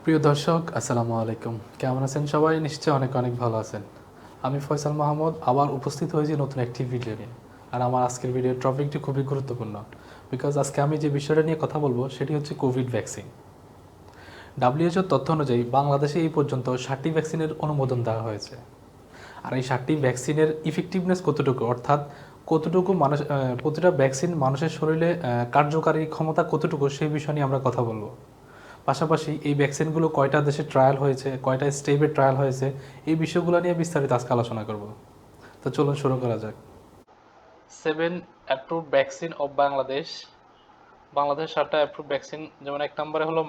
প্রিয় দর্শক, আসসালামু আলাইকুম। কেমন আছেন সবাই? নিশ্চয়ই অনেক অনেক ভালো আছেন। আমি ফয়সাল মাহমুদ আবার উপস্থিত হয়েছি নতুন একটি ভিডিও নিয়ে। আর আমার আজকের ভিডিওর টপিকটি খুবই গুরুত্বপূর্ণ, বিকজ আজকে আমি যে বিষয়টা নিয়ে কথা বলবো সেটি হচ্ছে কোভিড ভ্যাকসিন। ডাব্লিউএইচওর তথ্য অনুযায়ী বাংলাদেশে এই পর্যন্ত 60টি ভ্যাকসিনের অনুমোদন দেওয়া হয়েছে। আর এই 60টি ভ্যাকসিনের ইফেক্টিভনেস কতটুকু, অর্থাৎ কতটুকু মানুষ প্রতিটা ভ্যাকসিন মানুষের শরীরে কার্যকারী ক্ষমতা কতটুকু, সেই বিষয় নিয়ে আমরা কথা বলবো। পাশাপাশি এই ভ্যাকসিনগুলো কয়টা দেশে ট্রায়াল হয়েছে, কয়টা স্টেপে ট্রায়াল হয়েছে, এই বিষয়গুলো নিয়ে বিস্তারিত আজকে আলোচনা করব। তো চলুন শুরু করা যাক। 7 approved vaccine of Bangladesh. Bangladesh 7টা অ্যাপ্রুভড ভ্যাকসিন, যেমন এক নম্বরে হলো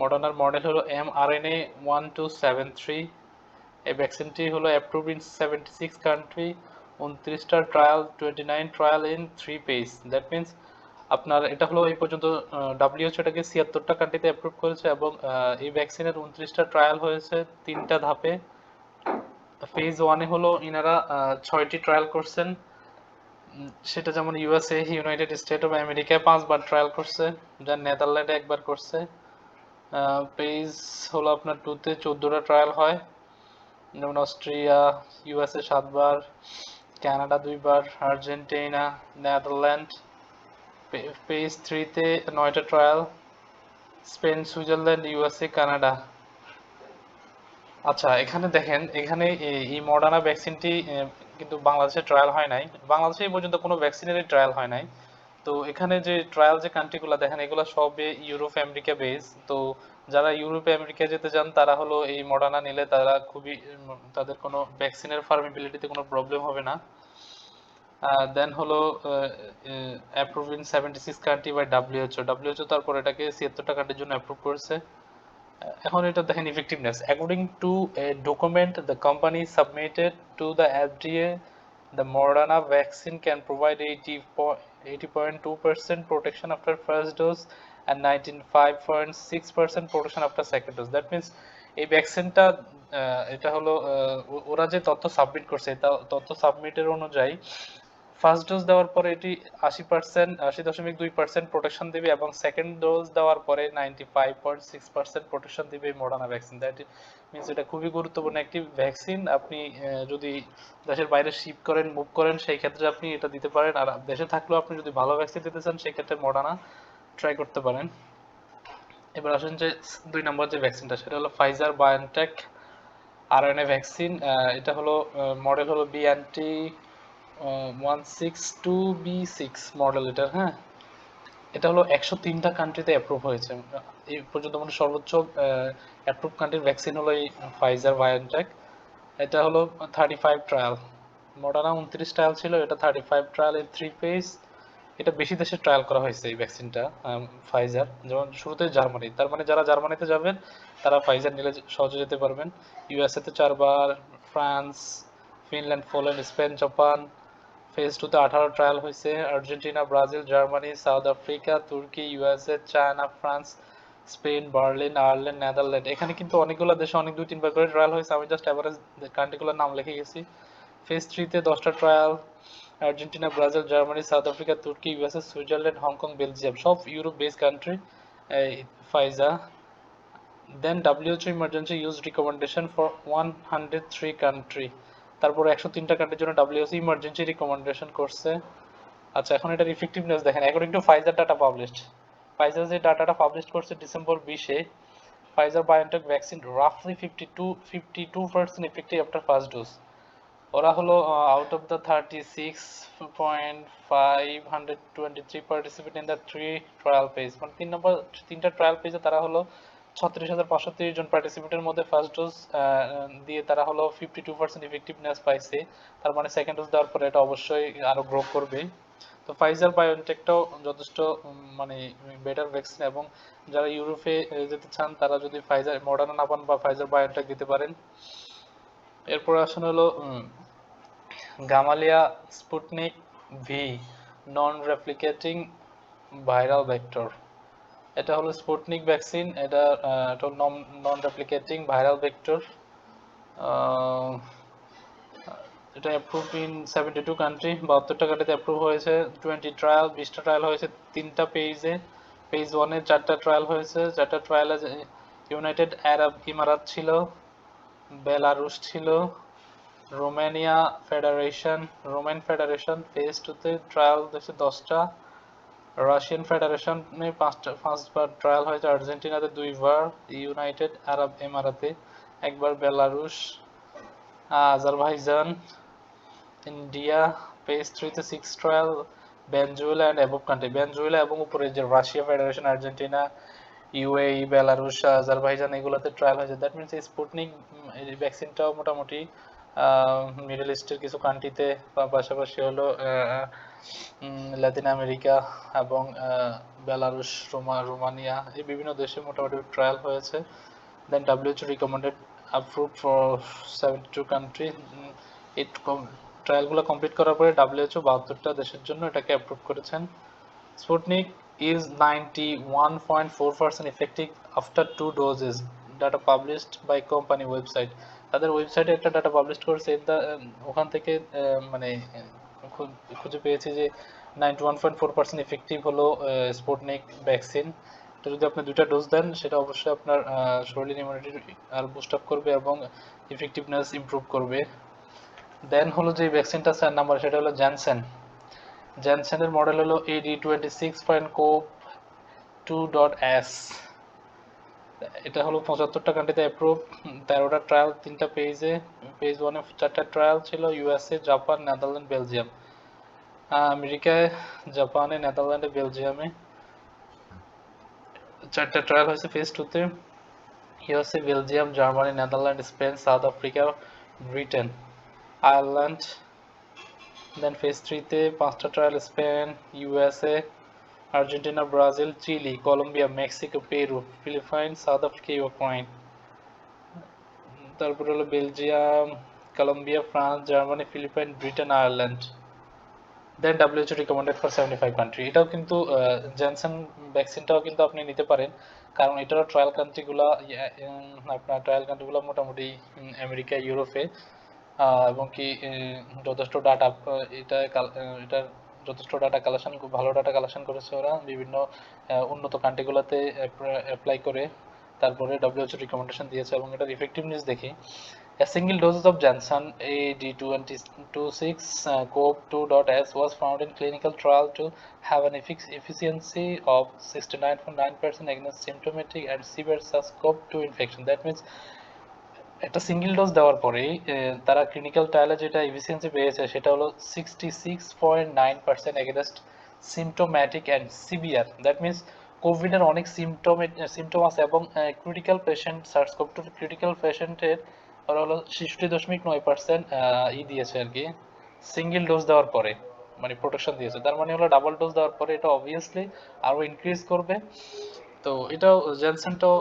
মডার্নার মডেল হলো mRNA-1273। এই ভ্যাকসিনটি হলো অ্যাপ্রুভড ইন 76 কান্ট্রি, 29টা trial, 29 trial in 3 phase. That means আপনার এটা হলো এই পর্যন্ত ডাব্লিউএইচও এটাকে 76টা কান্ট্রিতে অ্যাপ্রুভ করেছে এবং এই ভ্যাকসিনের 29টা ট্রায়াল হয়েছে 3টা ধাপে। ফেজ ওয়ানে হলো ইনারা 6টি ট্রায়াল করছেন, সেটা যেমন ইউএসএ, ইউনাইটেড স্টেট অফ আমেরিকায় 5বার ট্রায়াল করছে, দেন নেদারল্যান্ডে একবার করছে। পেজ হলো আপনার 2তে 14টা ট্রায়াল হয়, যেমন অস্ট্রিয়া, ইউএসএ 7বার, কানাডা 2বার, আর্জেন্টিনা, নেদারল্যান্ড। পেজ 3তে 9টা trial, Spain, Switzerland, USA, Canada. আচ্ছা, এখানে দেখেন, এখানে এই মডার্না ভ্যাকসিনটি কিন্তু বাংলাদেশে ট্রায়াল হয় নাই। বাংলাদেশে এই পর্যন্ত কোনো ভ্যাকসিনেরই ট্রায়াল হয় নাই। তো এখানে যে ট্রায়াল যে কান্ট্রিগুলো দেখেন, এগুলো সবে ইউরোপ আমেরিকা বেস। তো যারা ইউরোপ আমেরিকা যেতে চান তারা হলো এই মডার্না নিলে তারা খুবই তাদের কোনো ভ্যাকসিনের ফার্মেবিলিটিতে কোনো প্রবলেম হবে না। দেন হলো approve in 76 country by WHO তারপর এটাকে 76টা কান্ট্রির জন্য অ্যাপ্রুভ করেছে। এখন এটা দেখেন effectiveness. According to A document the company submitted to the FDA, the Moderna vaccine can provide 80.2% protection after first dose and 95.6% protection after second dose. That means এই ভ্যাকসিনটা এটা হলো ওরা যে তথ্য সাবমিট করছে, তথ্য সাবমিটের অনুযায়ী ফার্স্ট ডোজ দেওয়ার পরে এটি 80%, 80.2% প্রোটেকশন দিবে এবং সেকেন্ড ডোজ দেওয়ার পরে 95.6% প্রোটেকশন দিবে এই মডার্না ভ্যাকসিন। দ্যাট মিনস এটা খুবই গুরুত্বপূর্ণ একটি ভ্যাকসিন। আপনি যদি দেশের বাইরে শিপ করেন, মুভ করেন, সেই ক্ষেত্রে আপনি এটা দিতে পারেন। আর দেশে থাকলেও আপনি যদি ভালো ভ্যাকসিন দিতে চান, সেই ক্ষেত্রে মডার্না ট্রাই করতে পারেন। এবার আসেন যে 2 নম্বর যে ভ্যাকসিনটা, সেটা হলো ফাইজার বায়োনটেক আরএনএ ভ্যাকসিন। এটা হলো মডেল হলো বিএনটি 162B6 মডেল এটার। হ্যাঁ, এটা হলো 103টা কান্ট্রিতে অ্যাপ্রুভ হয়েছে। এই পর্যন্ত মানে সর্বোচ্চ অ্যাপ্রুভ কান্ট্রির ভ্যাকসিন হলো এই ফাইজার বায়োনটেক। এটা হলো 35 ট্রায়াল। মডার্না 29 ট্রায়াল ছিল, এটা 35 ট্রায়াল ইন 3 ফেজ। এটা বেশি দেশে ট্রায়াল করা হয়েছে এই ভ্যাকসিনটা। ফাইজার যেমন শুরুতে জার্মানি, তার মানে যারা জার্মানিতে যাবেন তারা ফাইজার নিলে সহজে যেতে পারবেন। ইউএসএ তে 4বার, France, Finland, Poland, Spain, Japan. Phase 2তে 18 ট্রায়াল হয়েছে, Argentina, Brazil, Germany, South Africa, তুর্কি, USA, China, France, Spain, Berlin, Ireland, Netherland. এখানে কিন্তু অনেকগুলো দেশে অনেক 2-3বার করে ট্রায়াল হয়েছে, আমি জাস্ট এভারেজ কান্ট্রিগুলোর নাম লিখে গেছি। ফেজ 3তে 10টা trial, Argentina, Brazil, Germany, South Africa, তুর্কি, ইউএসএ, সুইজারল্যান্ড, হংকং, বেলজিয়াম, সব Europe base country. Pfizer. Then WHO emergency use recommendation for 103 country. তারপরে 103টা কান্ট্রির জন্য ডাব্লিউএইচও ইমার্জেন্সি রিকমেন্ডেশন করছে। আচ্ছা, এখন এটার ইফেক্টিভনেস দেখেন। According to Pfizer data published, Pfizer যে ডাটাটা পাবলিশ করছে ডিসেম্বর 20-এ, ফাইজার বায়োনটেক ভ্যাকসিন রাফলি 52% ইফেক্টিভ আফটার ফার্স্ট ডোজ। ওরা হলো out of the 36.523 participant in the 3 trial phase, মানে 3টা ট্রায়াল পেজে তারা হলো 36,530 জন পার্টিসিপেন্টের মধ্যে ফার্স্ট ডোজ দিয়ে তারা হলো 52% ইফেক্টিভনেস পাইছে। তার মানে সেকেন্ড ডোজ দেওয়ার পরে এটা অবশ্যই আরো গ্রো করবে। তো ফাইজার বায়োনটেকটাও যথেষ্ট মানে বেটার ভ্যাকসিন, এবং যারা ইউরোপে যেতে চান তারা যদি ফাইজার মডার্না না পান বা ফাইজার বায়োনটেক দিতে পারেন। এরপর আসলে হলো গামালিয়া স্পুটনিক ভি নন রেপ্লিকেটিং ভাইরাল ভেক্টর। এটা হলো স্পুটনিক ভ্যাকসিন। এটা নন রেপ্লিকেটিং ভাইরাল ভেক্টর। এটা অ্যাপ্রুভ ইন 72 কান্ট্রি, 72টা কান্ট্রিতে অ্যাপ্রুভ হয়েছে। 20 ট্রায়াল, 20টা ট্রায়াল হয়েছে 3টা পেজে। পেজ 1-এ 4টা ট্রায়াল হয়েছে, 4টা ট্রায়ালে ইউনাইটেড আরব ইমারাত ছিল, বেলারুশ ছিল, রোমান ফেডারেশন ফেজ 2 তে ট্রায়াল দিয়েছে 10টা, রাশিয়ান ফেডারেশনে 5বার ট্রায়াল হয়েছে, আর্জেন্টিনাতে 2বার, ইউনাইটেড আরব এমারাতে 1বার, বেলারুশ, আজারবাইজান, ইন্ডিয়া ফেজ 3 তে 6 trial, Venezuela and above country, Venezuela এবং উপরে যে Russia federation, Argentina, UAE, Belarus, Azerbaijan এগুলোতে ট্রায়াল হয়েছে। দ্যাট মিনস এই স্পুটনিক এই ভ্যাকসিনটাও মোটামুটি মিডল ইস্টের কিছু কান্ট্রিতে, পাশাপাশি হলো লাতিন আমেরিকা এবং বেলারুশ, রোমানিয়া এই বিভিন্ন দেশে মোটামুটি ট্রায়াল হয়েছে। দেন WHO recommended approved for 72 country. এই ট্রায়ালগুলো কমপ্লিট করার পরে WHO 72টা দেশের জন্য এটাকে অ্যাপ্রুভ করেছেন। Sputnik is 91.4% effective after 2 doses, data published by company website। তাদের ওয়েবসাইটে একটা ডাটা পাবলিশ করেছে, ওখান থেকে মানে খুঁজে পেয়েছি যে 91.4% ইফেক্টিভ হলো স্পুটনিক ভ্যাকসিন। তো যদি আপনি 2টা ডোজ দেন সেটা অবশ্যই আপনার শরীরের ইমিউনিটি আর বুস্ট আপ করবে এবং ইফেক্টিভনেস ইমপ্রুভ করবে। দেন হলো যে ভ্যাকসিনটা 4 নাম্বার, সেটা হলো জ্যানসেনের মডেল হলো AD26.CoV2.S। এটা হলো 75টা কান্ট্রিতে অ্যাপ্রুভ, 13টা ট্রায়াল, 3টা পেজে। পেজ 1 এ 4টা ট্রায়াল ছিল, ইউএসএ, জাপান, নেদারল্যান্ড, বেলজিয়াম। আমেরিকায়, জাপানে, নেদারল্যান্ডে, বেলজিয়ামে 4টা ট্রায়াল হয়েছে ফেজ 2 তে, USA, Belgium, Germany, Netherland, Spain, South Africa, Britain, Ireland. Then phase 3 তে 5টা trial, Spain, USA, Argentina, Brazil, Chile, Colombia, Mexico, Peru, Philippine, South Africa, Ukraine. তারপর হলো Belgium, Colombia, France, Germany, Philippine, Britain, Ireland. Then WHO recommended for 75 country. এটাও কিন্তু Johnson ভ্যাকসিনটাও কিন্তু আপনি নিতে পারেন, কারণ এটারও ট্রায়াল কান্ট্রিগুলো আপনার ট্রায়াল কান্ট্রিগুলো মোটামুটি আমেরিকা, ইউরোপে, এবং কি যথেষ্ট ডাটা এটার যথেষ্ট ডাটা কালেকশন, খুব ভালো ডাটা কালেকশন করেছে ওরা বিভিন্ন উন্নত কান্ট্রিগুলোতে অ্যাপ্লাই করে তারপরে WHO রিকমেন্ডেশন দিয়েছে। এবং এটার ইফেক্টিভনেস দেখি, a single dose of Janssen AD26.CoV2.S was found in clinical trial to have an efficiency of 69.9% against symptomatic and severe SARS-CoV-2 infection. That means একটা সিঙ্গেল ডোজ দেওয়ার পরে তারা ক্লিনিক্যাল ট্রায়ালে যেটা এফিসিয়েন্সি পেয়েছে সেটা হলো 66.9% against symptomatic and severe. That means Covid এর অনেক সিমটম আছে এবং ক্রিটিক্যাল পেশেন্ট, সার্স-কোভ-2 ক্রিটিক্যাল পেশেন্টের ওরা হলো 66.9% দিয়েছে আর কি সিঙ্গেল ডোজ দেওয়ার পরে, মানে প্রোটেকশন দিয়েছে। তার মানে হলো ডাবল ডোজ দেওয়ার পরে এটা অবভিয়াসলি আরো ইনক্রিজ করবে। তো এটাও জনসনটাও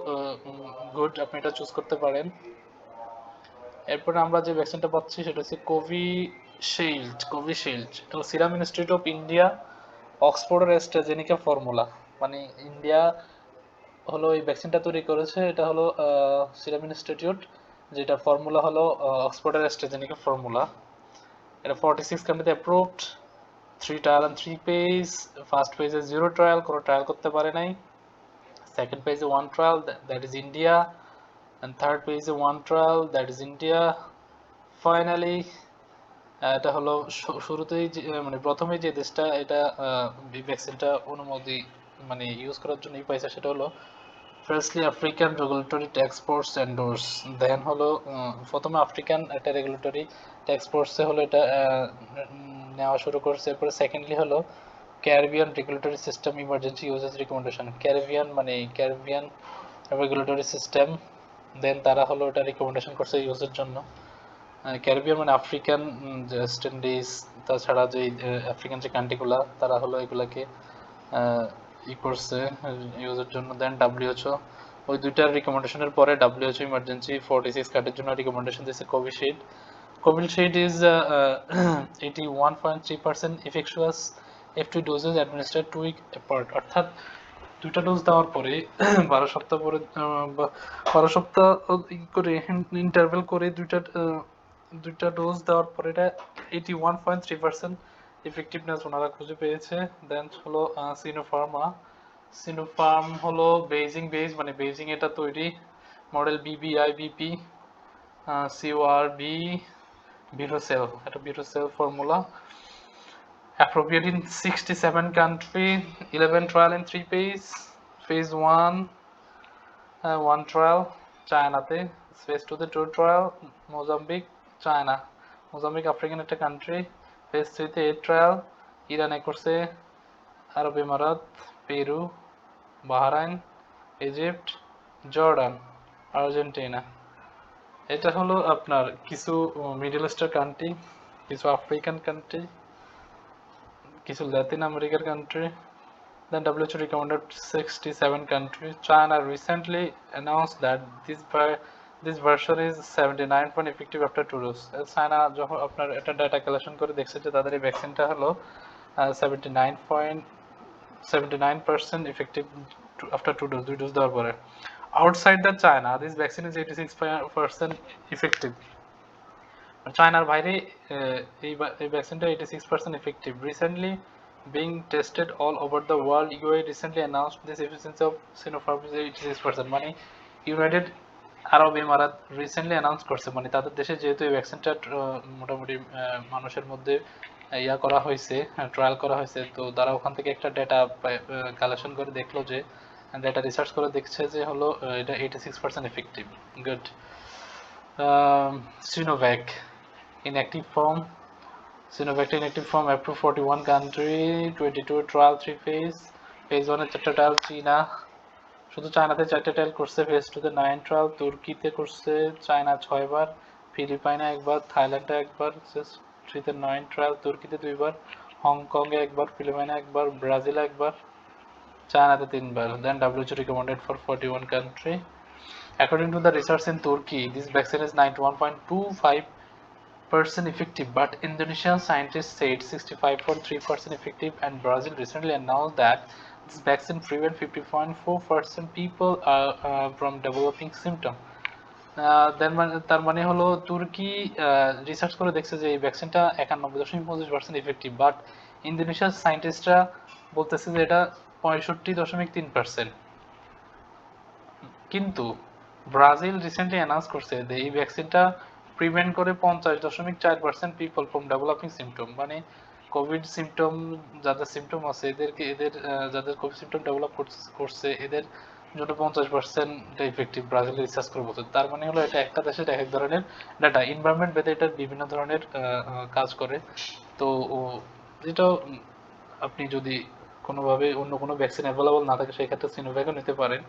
গুড, আপনি এটা চুজ করতে পারেন। এরপরে আমরা যে ভ্যাকসিনটা পাচ্ছি সেটা হচ্ছে কোভিশিল্ড। এটা হলো সিরাম ইনস্টিটিউট অফ ইন্ডিয়া, অক্সফোর্ডের অ্যাস্ট্রাজেনিকা ফর্মুলা। মানে ইন্ডিয়া হলো এই ভ্যাকসিনটা তৈরি করেছে, এটা হলো সিরাম ইনস্টিটিউট, যেটা ফর্মুলা হলো অক্সফোর্ডের অ্যাস্ট্রাজেনিকা ফর্মুলা। এটা 46 কান্ট্রিতে approved, 3 trial and 3 phase. First পেজে 0 ট্রায়াল, কোনো ট্রায়াল করতে পারে নাই। সেকেন্ড পেজে 1 trial, that is India, and third page is one trial, that is India. Finally এটা হলো শুরুতেই মানে প্রথমে যে দেশটা এটা ভ্যাকসিনটা অনুমতি মানে ইউজ করার জন্য পাইছে সেটা হলো ফার্স্টলি আফ্রিকান রেগুলেটরি ট্যাক্স ফোর্স এন্ডোর্স। দেন হলো প্রথমে আফ্রিকান একটা রেগুলেটরি ট্যাক্স ফোর্সে হলো এটা নেওয়া শুরু করছে। এরপরে সেকেন্ডলি হলো Caribbean regulatory system emergency uses recommendation, Caribbean মানে ক্যারিবিয়ান রেগুলেটরি সিস্টেম, দেন তারা হলো এটা রিকমেন্ডেশন করছে ইউজের জন্য। ক্যারিবিয়ান মানে আফ্রিকান, ওয়েস্ট ইন্ডিজ, তাছাড়া যে আফ্রিকান যে কান্ট্রিগুলো তারা হলো এগুলাকে করছে ইউজের জন্য। দেন WHO ওই দুইটার রিকমেন্ডেশনের পরে WHO ইমার্জেন্সি 46 কান্ট্রির জন্য রিকমেন্ডেশন দিয়েছে Covishield is 81.3% efficacious F2 doses administered 2 week apart. অর্থাৎ 2টা ডোজ দেওয়ার পরে 12 সপ্তাহ পরে 12 সপ্তাহ করে ইন্টারভ্যাল করে দুইটা ডোজ দেওয়ার পরে এটা 81.3% ইফেক্টিভনেস ওনারা খুঁজে পেয়েছে। দেন হলো সিনোফার্ম হলো বেইজিং বেজ, মানে বেইজিং এটা তৈরি, মডেল BBIBP CORB Virocell, এটা Virocell formula, appropriate in 67 country, 11 trial in 3 phase 1 1 trial চায়নাতে, phase 2 তে 2 trial Mozambique China, Mozambique African একটা কান্ট্রি, phase 3 তে 8 trial ইরানে করছে, আরব ইমারাত, Peru, Bahrain, Egypt, Jordan, Argentina. এটা হলো আপনার কিছু মিডল ইস্টার কান্ট্রি, কিছু আফ্রিকান কান্ট্রি, কিছু ল্যাটিন আমেরিকার country. Then WHO recommended 67 countries. China recently announced that this version is 79 point effective after 2 doses. China যখন আপনার একটা ডাটা কালেকশন করে দেখছে যে তাদের এই ভ্যাকসিনটা হলো 79% effective after 2 doses, 2 ডোজ দেওয়ার পরে। Outside the China, this vaccine is 86% effective. চায়নার বাইরে এই ভ্যাকসিনটা 86% effective. Recently being tested all over the world, UAE recently announced this efficiency of Sinopharm is 86%. মানে ইউনাইটেড আরব ইমারাত রিসেন্টলি অ্যানাউন্স করছে, মানে তাদের দেশে যেহেতু এই ভ্যাকসিনটা মোটামুটি মানুষের মধ্যে ইয়া করা হয়েছে, ট্রায়াল করা হয়েছে, তো তারা ওখান থেকে একটা ডেটা কালেকশন করে দেখলো যে ডেটা রিসার্চ করে দেখছে যে হলো এটা 86% effective. Good. Sinovac inactive form, Sinovac inactive form approved 41 country, 22 trial 3 phase 1 এ 4টা ট্রায়াল চীনা, শুধু চায়নাতে 4টা ট্রায়াল করছে, phase 2 তে 9 ট্রায়াল, তুর্কিতে করছে চায়না 6 বার, ফিলিপাইনে একবার, থাইল্যান্ডে একবার, 3 তে 9 ট্রায়াল, তুর্কিতে 2 বার, হংকং এ একবার, ফিলিপাইনে একবার, ব্রাজিলে একবার, চায়নাতে 3 বার। Then WHO recommended for 41 country. According to the research in Turkey, this vaccine is 91.25% effective, but Indonesian scientists said 65.3% effective, and Brazil recently announced that this vaccine prevents 50.4% people from developing symptoms. তার মানে হলো তুর্কি research করে দেখছে যে এই ভ্যাকসিনটা 91.25% effective, but ইন্দোনেশিয়ার সায়েন্টিস্টরা বলতেছে যে এটা 65.3%। কিন্তু ব্রাজিল রিসেন্টলি অ্যানাউন্স করছে যে এই ভ্যাকসিনটা প্রিভেন্ট করে 50.4% পিপল ফ্রম ডেভেলপিং সিমটম, মানে কোভিড সিমটম যাদের সিমটম আছে এদের যাদের কোভিড সিমটম ডেভেলপ করছে এদের জন্য 50% ইফেক্টিভ ব্রাজিল রিসার্চ করে বলছে। তার মানে হলো এটা একটা দেশের এক ধরনের ডাটা, এনভায়রনমেন্ট ভেদে এটা বিভিন্ন ধরনের কাজ করে। তো যেটা আপনি যদি কোনোভাবে অন্য কোনো ভ্যাকসিন অ্যাভেলেবল না থাকে সেক্ষেত্রে সিনোভ্যাকও নিতে পারেন।